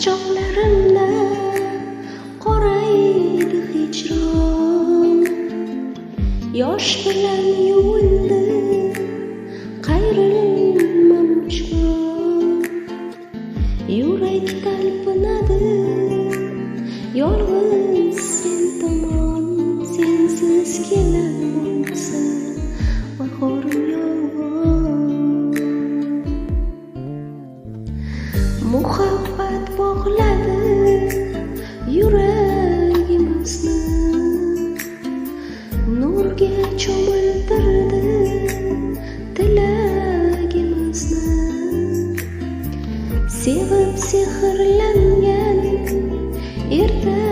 chog'larimda qoraydi hijron. Yosh bilan yuvildi qayrilmamuch jon. Yurak talpinadi yolg'iz sen tomon. Sensiz kelar bo'lsa bahorim yo'q. Muhabbat bog'ladi yuragimizni, nurga cho'miltirdi tilagimizni. Sevib sehrlangan erta